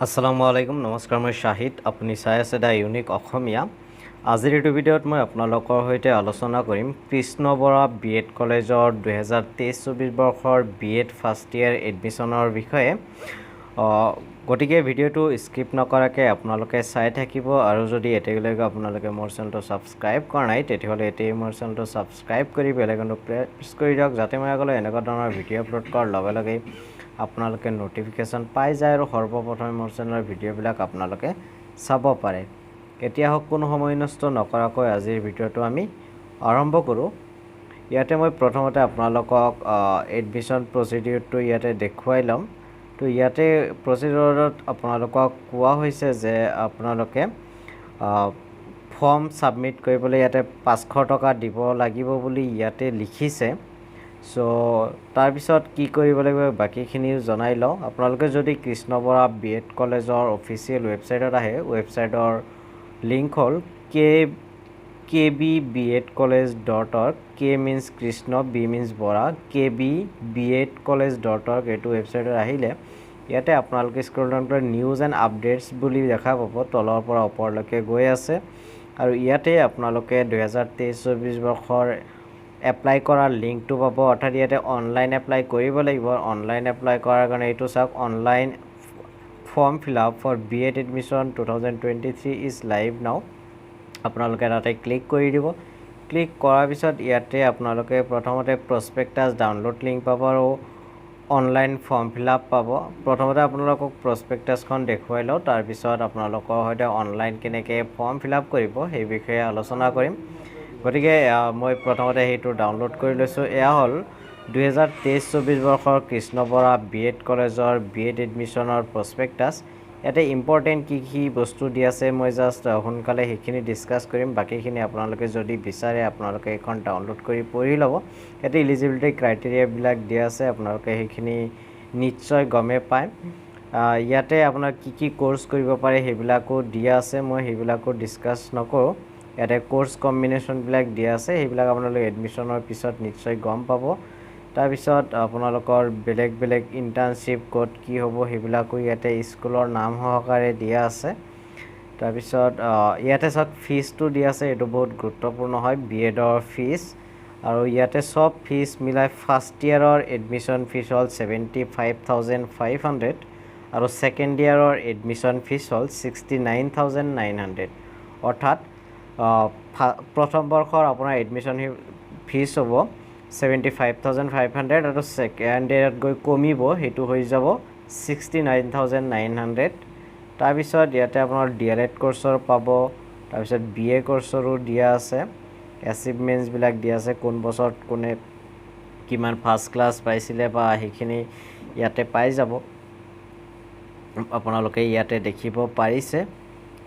আসসালামু আলাইকুম নমস্কাৰ মই শাহিদ আপুনি চাই আছে দা ইউনিক অসমীয়া আজিৰ এই ভিডিঅ'ত মই আপোনালোকৰ সৈতে আলোচনা কৰিম কৃষ্ণ বৰা বিএড কলেজৰ 2023-24 বৰ্ষৰ বিএড ফাৰ্ষ্ট ইয়াৰ এডমিশনৰ বিষয়ে গতিকে ভিডিঅ'টো স্কিপ নকৰাকৈ আপোনালোকে চাই থাকিব আৰু যদি এতিয়ালৈকে আপোনালোকে মোৰ চেনেলটো ছাবস্ক্ৰাইব কৰা নাই তেতিয়াহ'লে এতিয়াই মোৰ চেনেলটো ছাবস্ক্ৰাইব কৰি বেল আইকনটো প্ৰেছ কৰি দিয়ক যাতে মই আগলৈ এনেকুৱা ধৰণৰ ভিডিঅ' আপলোড কৰাৰ লগে লগে আপোনালোকে নটিফিকেশ্যন পাই যায় আৰু সৰ্বপ্ৰথমে মোৰ চেনেলৰ ভিডিঅ'বিলাক আপোনালোকে চাব পাৰে এতিয়া হওক কোনো সময় নষ্ট নকৰাকৈ আজিৰ ভিডিঅ'টো আমি আৰম্ভ কৰোঁ ইয়াতে মই প্ৰথমতে আপোনালোকক এডমিশন প্ৰচিডিউৰটো ইয়াতে দেখুৱাই ল'ম তো ইয়াতে প্ৰচিডিউৰত আপোনালোকক কোৱা হৈছে যে আপোনালোকে ফৰ্ম ছাবমিট কৰিবলৈ ইয়াতে 500 টকা দিব লাগিব বুলি ইয়াতে লিখিছে সো তাৰপিছত কি কৰিব লাগিব বাকিখিনিও জনাই লওঁ আপোনালোকে যদি কৃষ্ণ বৰা বিএড কলেজৰ অফিচিয়েল ৱেবছাইটত আহে ৱেবছাইটৰ লিংক হ'ল kbbiedcollege.org k means Krishna b means Bora kbbiedcollege.org এইটো ৱেবছাইটত আহিলে ইয়াতে আপোনালোকে স্ক্ৰল ডাউন কৰি নিউজ এণ্ড আপডেটছ বুলি দেখা পাব তলৰ পৰা ওপৰলৈকে গৈ আছে আৰু ইয়াতে আপোনালোকে 2023-24 বৰ্ষৰ এপ্লাই কৰাৰ লিংকটো পাব অৰ্থাৎ ইয়াতে অনলাইন এপ্লাই কৰিব লাগিব অনলাইন এপ্লাই কৰাৰ কাৰণে এইটো চাওক online form fill up for B Ed admission 2023 is live now আপোনালোকে তাতে ক্লিক কৰি দিব ক্লিক কৰাৰ পিছত ইয়াতে আপোনালোকে প্ৰথমতে প্ৰস্পেক্টাছ ডাউনলোড লিংক পাব আৰু অনলাইন ফৰ্ম ফিল আপ পাব প্ৰথমতে আপোনালোকক প্ৰস্পেক্টাছখন দেখুৱাই লওঁ তাৰপিছত আপোনালোকৰ সৈতে অনলাইন কেনেকৈ ফৰ্ম ফিল আপ কৰিব সেই বিষয়ে আলোচনা কৰিম গতিকে মই প্ৰথমতে সেইটো ডাউনলোড কৰি লৈছোঁ এয়া হ'ল 2023-24 বৰ্ষৰ কৃষ্ণ বৰা বিএড কলেজৰ বিএড এডমিশনৰ প্ৰস্পেক্টাছ ইয়াতে ইম্পৰ্টেণ্ট কি বস্তু দি আছে মই জাষ্ট সোনকালে সেইখিনি ডিছকাছ কৰিম বাকিখিনি আপোনালোকে যদি বিচাৰে আপোনালোকে এইখন ডাউনলোড কৰি পঢ়ি ল'ব ইয়াতে ইলিজিবিলিটি ক্ৰাইটেৰিয়াবিলাক দিয়া আছে আপোনালোকে সেইখিনি নিশ্চয় গমে পায় ইয়াতে আপোনাৰ কি কোৰ্চ কৰিব পাৰে সেইবিলাকো দিয়া আছে মই সেইবিলাকো ডিছকাছ নকৰোঁ ইয়াতে কোৰ্চ কম্বিনেশ্যনবিলাক দিয়া আছে সেইবিলাক আপোনালোকে এডমিশনৰ পিছত নিশ্চয় গম পাব তাৰপিছত আপোনালোকৰ বেলেগ ইণ্টাৰ্ণশ্বিপ ক'ত কি হ'ব সেইবিলাকো ইয়াতে স্কুলৰ নাম সহকাৰে দিয়া আছে তাৰপিছত ইয়াতে চাওক ফিজটো দিয়া আছে এইটো বহুত গুৰুত্বপূৰ্ণ হয় বিএডৰ ফিজ আৰু ইয়াতে সব ফিজ মিলাই ফাৰ্ষ্ট ইয়াৰৰ এডমিশন ফিজ হ'ল 75,500 আৰু ছেকেণ্ড ইয়াৰৰ এডমিশন ফিজ হ'ল 69,900 অৰ্থাৎ প্ৰথম বৰ্ষৰ আপোনাৰ এডমিশন ফিজ হ'ব 75,500 আৰু ছেকেণ্ড ইয়াৰত গৈ কমিব সেইটো হৈ যাব 69,900 তাৰপিছত ইয়াতে আপোনাৰ ডিএলএড কোৰ্চৰ পাব তাৰপিছত বিএ কোৰ্চৰো দিয়া আছে এচিভমেণ্টছবিলাক দিয়া আছে কোন বছৰত কোনে কিমান ফাৰ্ষ্ট ক্লাছ পাইছিলে বা সেইখিনি ইয়াতে পাই যাব আপোনালোকে ইয়াতে দেখিব পাৰিছে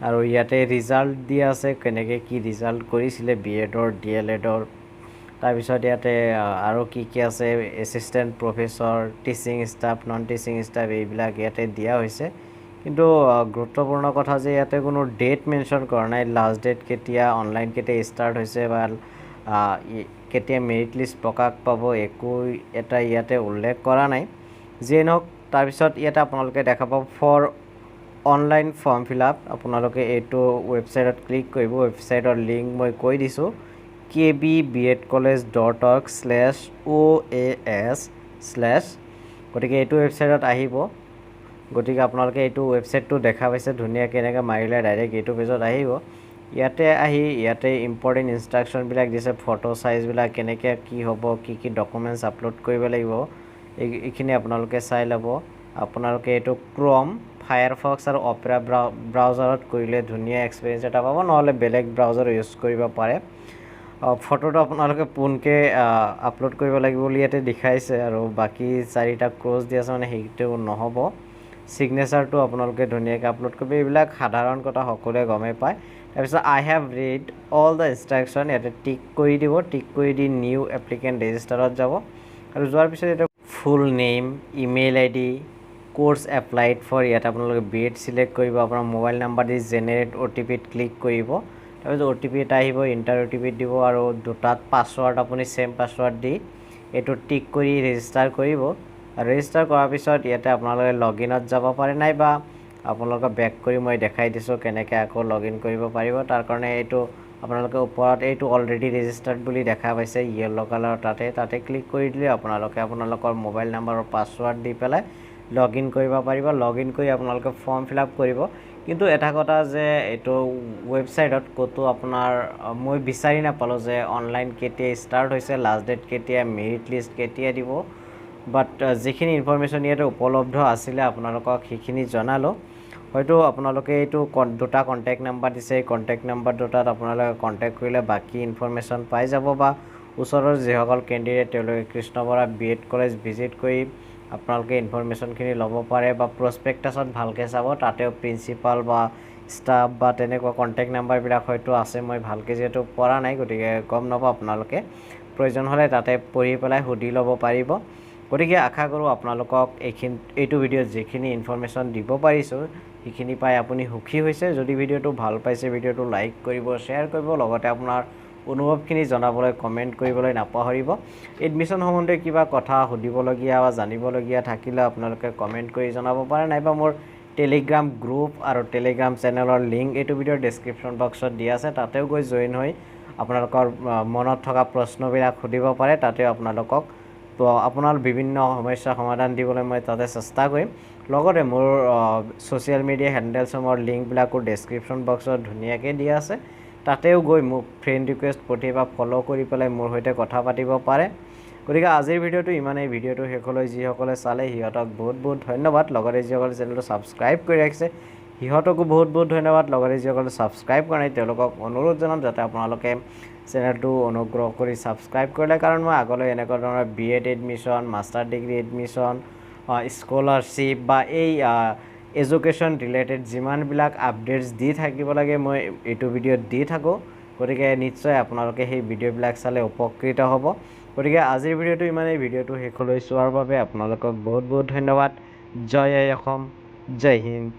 আৰু ইয়াতে ৰিজাল্ট দিয়া আছে কেনেকৈ কি ৰিজাল্ট কৰিছিলে বিএডৰ ডিএলএডৰ তাৰপিছত ইয়াতে আৰু কি আছে assistant professor teaching staff non teaching staff এইবিলাক ইয়াতে দিয়া হৈছে কিন্তু গুৰুত্বপূৰ্ণ কথা যে ইয়াতে কোনো ডেট মেনশ্যন কৰা নাই লাষ্ট ডেট কেতিয়া অনলাইন কেতিয়া ষ্টাৰ্ট হৈছে বা কেতিয়া মেৰিট লিষ্ট প্ৰকাশ পাব একো এটা ইয়াতে উল্লেখ কৰা নাই যিয়ে নহওক তাৰপিছত ইয়াতে আপোনালোকে দেখা পাব for online form fill up আপোনালোকে এইটো ৱেবছাইটত ক্লিক কৰিব ৱেবছাইটৰ লিংক মই কৈ দিছোঁ kbbiedcollege.org/oas/ গতিকে এইটো ৱেবছাইটত আহিব গতিকে আপোনালোকে এইটো ৱেবছাইটটো দেখা পাইছে ধুনীয়াকৈ এনেকৈ মাৰিলে ডাইৰেক্ট এইটো পেজত আহিব ইয়াতে আহি ইয়াতে ইম্পৰ্টেণ্ট ইনষ্ট্ৰাকশ্যনবিলাক দিছে ফটো চাইজবিলাক কেনেকৈ কি হ'ব কি ডকুমেণ্টছ আপলোড কৰিব লাগিব এইখিনি আপোনালোকে চাই ল'ব আপোনালোকে এইটো ক্ৰম ফায়াৰফক্স আৰু অপেৰা ব্ৰাউজাৰত কৰিলে ধুনীয়া এক্সপিৰিয়েঞ্চ এটা পাব নহ'লে বেলেগ ব্ৰাউজাৰ ইউজ কৰিব পাৰে ফটোটো আপোনালোকে পোনকৈ আপলোড কৰিব লাগিব বুলি ইয়াতে দেখাইছে আৰু বাকী 4টা ক্ৰছ দি আছে মানে সেইটো নহ'ব ছিগনেচাৰটো আপোনালোকে ধুনীয়াকৈ আপলোড কৰিব এইবিলাক সাধাৰণ কথা সকলোৱে গমেই পায় তাৰপিছত I have read all the instruction ইয়াতে টিক কৰি দিব টিক কৰি দি নিউ এপ্লিকেণ্ট ৰেজিষ্টাৰত যাব আৰু যোৱাৰ পিছত ইয়াতে full name email I D course applied for ইয়াতে আপোনালোকে বিএড ছিলেক্ট কৰিব আপোনাৰ মোবাইল নাম্বাৰ দি জেনেৰেট অ'টিপিত ক্লিক কৰিব তাৰপিছত অ'টিপি এটা আহিব ইণ্টাৰ অ'টিপিত দিব আৰু দুটাত পাছৱৰ্ড আপুনি ছেম পাছৱৰ্ড দি এইটো টিক কৰি ৰেজিষ্টাৰ কৰিব ৰেজিষ্টাৰ কৰাৰ পিছত ইয়াতে আপোনালোকে লগইনত যাব পাৰে নাইবা আপোনালোকে বেক কৰি মই দেখাই দিছোঁ কেনেকৈ আকৌ লগ ইন কৰিব পাৰিব। তাৰ কাৰণে এইটো আপোনালোকে ওপৰত এইটো অলৰেডি ৰেজিষ্টাৰ্ড বুলি দেখা পাইছে য়েল্ল' কালাৰ, তাতে ক্লিক কৰি দিলে আপোনালোকে আপোনালোকৰ মোবাইল নাম্বাৰৰ পাছৱাৰ্ড দি পেলাই লগ ইন কৰিব পাৰিব। লগ ইন কৰি আপোনালোকে ফৰ্ম ফিল আপ কৰিব। কিন্তু এটা কথা যে এইটো ৱেবছাইটত ক'তো আপোনাৰ মই বিচাৰি নাপালোঁ যে অনলাইন কেতিয়া ষ্টাৰ্ট হৈছে, লাষ্ট ডেট কেতিয়া, মেৰিট লিষ্ট কেতিয়া দিব, বাট যিখিনি ইনফৰমেশ্যন ইয়াতে উপলব্ধ আছিলে আপোনালোকক সেইখিনি জনালোঁ। হয়তো আপোনালোকে এইটো দুটা কণ্টেক্ট নাম্বাৰ দিছে, এই কণ্টেক্ট নাম্বাৰ দুটাত আপোনালোকে কণ্টেক্ট কৰিলে বাকী ইনফৰমেশ্যন পাই যাব, বা ওচৰৰ যিসকল কেণ্ডিডেট তেওঁলোকে Krishna Bora BEd college visit কৰি আপোনালোকে ইনফৰমেশ্যনখিনি ল'ব পাৰে, বা প্ৰস্পেক্টাছত ভালকৈ চাব, তাতেও প্ৰিন্সিপাল বা ষ্টাফ বা তেনেকুৱা কণ্টেক্ট নাম্বাৰবিলাক হয়তো আছে। মই ভালকৈ যিহেতু পঢ়া নাই গতিকে গম নাপাওঁ, আপোনালোকে প্ৰয়োজন হ'লে তাতে পঢ়ি পেলাই সুধি ল'ব পাৰিব। গতিকে আশা কৰোঁ আপোনালোকক এইটো ভিডিঅ'ত যিখিনি ইনফৰমেশ্যন দিব পাৰিছোঁ সেইখিনি পাই আপুনি সুখী হৈছে। যদি ভিডিঅ'টো ভাল পাইছে ভিডিঅ'টো লাইক কৰিব, শ্বেয়াৰ কৰিব, লগতে আপোনাৰ অনুভৱখিনি জনাবলৈ কমেণ্ট কৰিবলৈ নাপাহৰিব। এডমিশ্যন সম্বন্ধে কিবা কথা সুধিবলগীয়া বা জানিবলগীয়া থাকিলে আপোনালোকে কমেণ্ট কৰি জনাব পাৰে, নাইবা মোৰ টেলিগ্ৰাম গ্ৰুপ আৰু টেলিগ্ৰাম চেনেলৰ লিংক এইটো ভিডিঅ'ৰ ডেছক্ৰিপশ্যন বক্সত দিয়া আছে, তাতেও গৈ জইন হৈ আপোনালোকৰ মনত থকা প্ৰশ্নবিলাক সুধিব পাৰে। তাতেও আপোনালোকক আপোনাৰ বিভিন্ন সমস্যাৰ সমাধান দিবলৈ মই তাতে চেষ্টা কৰিম। লগতে মোৰ ছ'চিয়েল মিডিয়া হেণ্ডেলছসমূহৰ লিংকবিলাকো ডেছক্ৰিপশ্যন বক্সত ধুনীয়াকৈ দিয়া আছে, তাতেও গৈ মোক ফ্ৰেণ্ড ৰিকুৱেষ্ট পঠিয়াই বা ফ'ল' কৰি পেলাই মোৰ সৈতে কথা পাতিব পাৰে। গতিকে আজিৰ ভিডিঅ'টো ইমানেই। ভিডিঅ'টো শেষলৈ যিসকলে চালে সিহঁতক বহুত বহুত ধন্যবাদ। লগতে যিসকলে চেনেলটো ছাবস্ক্ৰাইব কৰি ৰাখিছে সিহঁতকো বহুত বহুত ধন্যবাদ। লগতে যিসকলে ছাবস্ক্ৰাইব কৰা নাই তেওঁলোকক অনুৰোধ জনাম যাতে আপোনালোকে চেনেলটো অনুগ্ৰহ কৰি ছাবস্ক্ৰাইব কৰিলে, কাৰণ মই আগলৈ এনেকুৱা ধৰণৰ BEd admission, master degree admission, scholarship বা এই এডুকেশ্যন ৰিলেটেড যিমানবিলাক আপডেটছ দি থাকিব লাগে মই এইটো ভিডিঅ'ত দি থাকোঁ। গতিকে নিশ্চয় আপোনালোকে সেই ভিডিঅ'বিলাক চালে উপকৃত হ'ব। গতিকে আজিৰ ভিডিঅ'টো ইমানেই। ভিডিঅ'টো শেষলৈ চোৱাৰ বাবে আপোনালোকক বহুত বহুত ধন্যবাদ। জয় অসম, জয় হিন্দ।